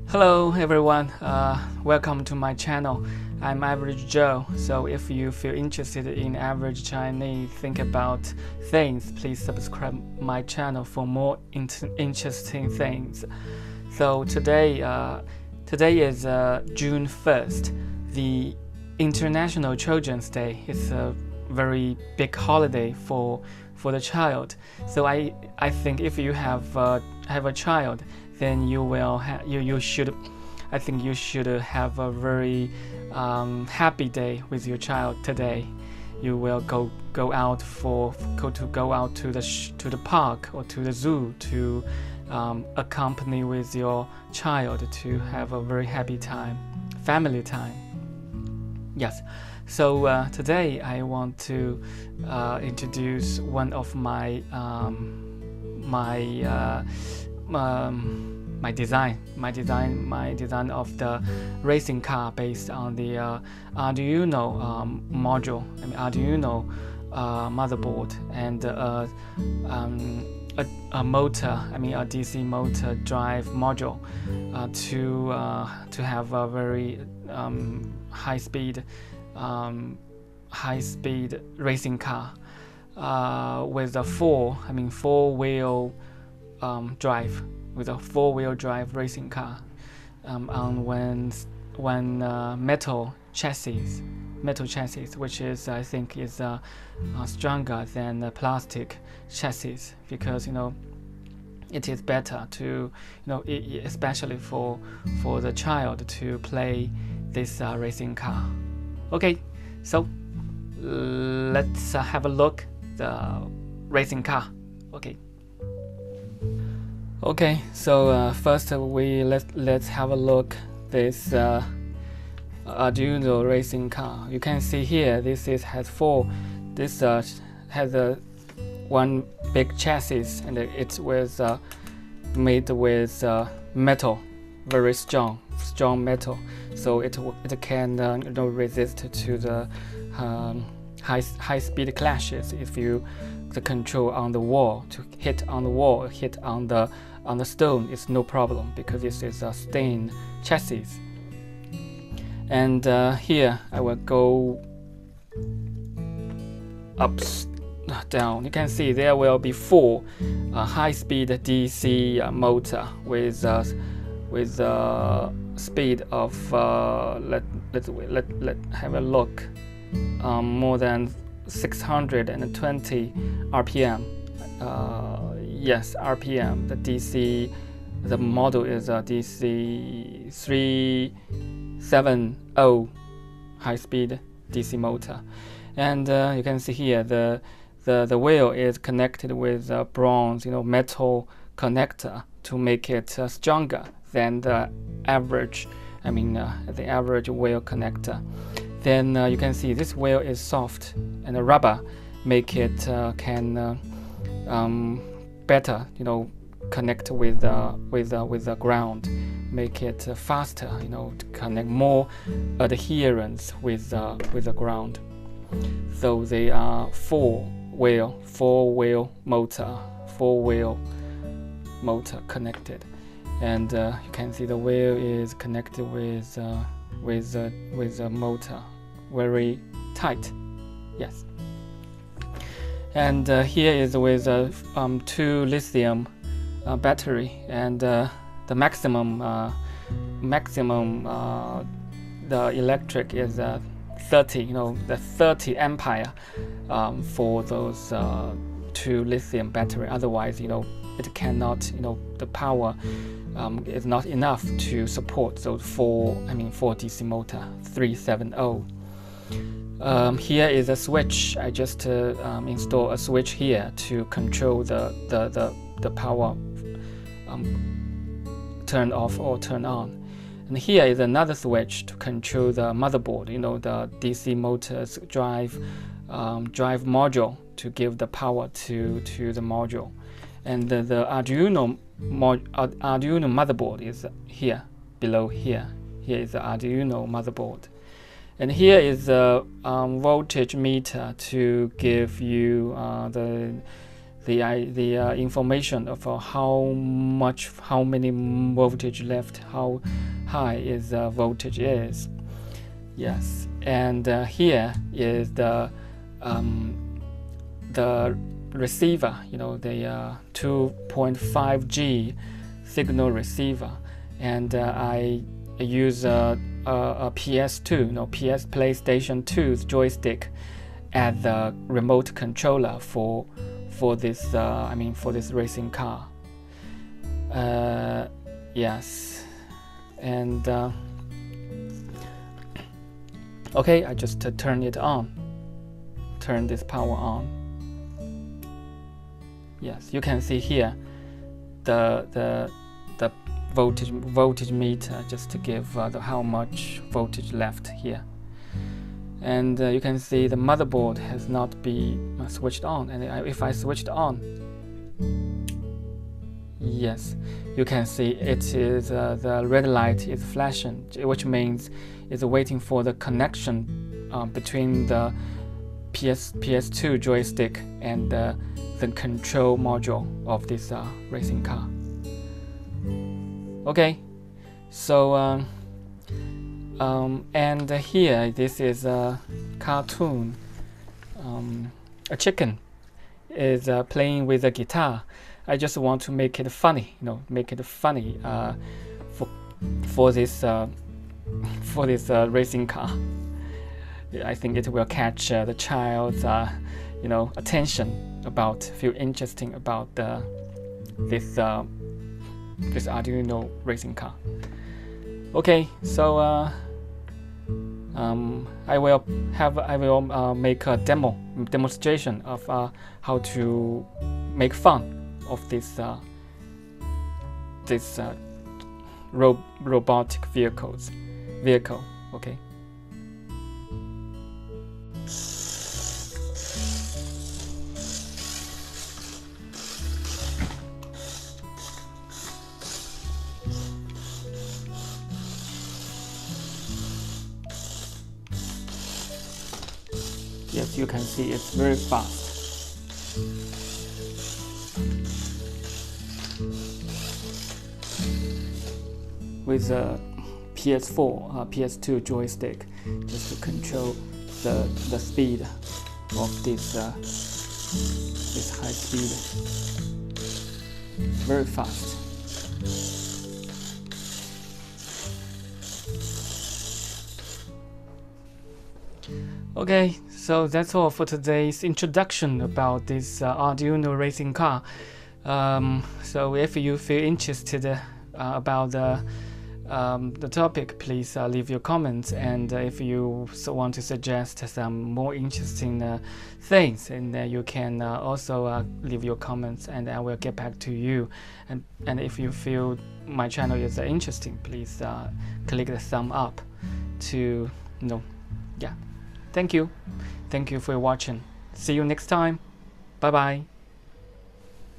Hello everyone, welcome to my channel. I'm Average Joe, so if you feel interested in average Chinese, think about things, please subscribe my channel for more interesting things. So today is June 1st, the International Children's Day. It's a very big holiday for the child. So I think if you have a child, then you should, I think you should have a very happy day with your child today. You will go out to the park or to the zoo to accompany with your child to have a very happy time, family time. Yes. So today I want to introduce one of my design of the racing car based on the Arduino module. Arduino motherboard and a motor. A DC motor drive module to have a very high speed racing car with a four-wheel drive, with a four-wheel drive racing car on one metal chassis, which is, I think, is stronger than the plastic chassis, because it is better to especially for the child to play this racing car. Okay, so let's have a look the racing car. Okay, so first let's have a look this Arduino racing car. You can see here this has a one big chassis, and it was made with metal, very strong metal, so it can resist to the high speed clashes. If you the control on the wall, to hit on the wall, hit on the stone, it's no problem, because this is a stained chassis. And here I will go up, down. You can see there will be four high-speed DC motor with speed of let's have a look, more than 620 RPM. Yes, RPM. The model is a DC 370 high-speed DC motor, and you can see here the wheel is connected with a bronze, metal connector to make it stronger than the average. The average wheel connector. Then you can see this wheel is soft, and the rubber make it can better connect with the ground, make it faster, to connect more adherence with the ground. So they are four-wheel motor connected, and you can see the wheel is connected with the motor very tight. Yes. And here is with two lithium battery, and the maximum the electric is 30 ampere for those two lithium battery. Otherwise, it cannot, the power is not enough to support those four DC motor 370. Here is a switch. I just install a switch here to control the power turn off or turn on. And here is another switch to control the motherboard, the DC motors drive module, to give the power to the module. And the Arduino motherboard is here, below here. Here is the Arduino motherboard. And here is a voltage meter to give you the information of how many voltage left, how high is the voltage is. Yes, and here is the receiver, you know, the 2.5G signal receiver, and I use a PS2, you know, PlayStation 2's joystick as the remote controller for this for this racing car. Yes, and okay, I just turn this power on. Yes, you can see here the voltage meter, just to give how much voltage left here. And you can see the motherboard has not been switched on, and if I switched on, yes, you can see it is the red light is flashing, which means it's waiting for the connection between the PS2 joystick and the control module of this racing car. Okay, so and here this is a cartoon. A chicken is playing with a guitar. I just want to make it funny, you know, for this racing car. I think it will catch the child's attention, feel interesting about this Arduino racing car. Okay, so I will make a demonstration of how to make fun of this robotic vehicle. Okay. Yes, you can see it's very fast. With a PS4, PS2 joystick, just to control the speed of this high speed. Very fast. Okay, so that's all for today's introduction about this Arduino racing car. So if you feel interested about the topic, please leave your comments, and if you want to suggest some more interesting things, and you can also leave your comments, and I will get back to you. And if you feel my channel is interesting, please click the thumb up to yeah. Thank you for watching. See you next time. Bye bye.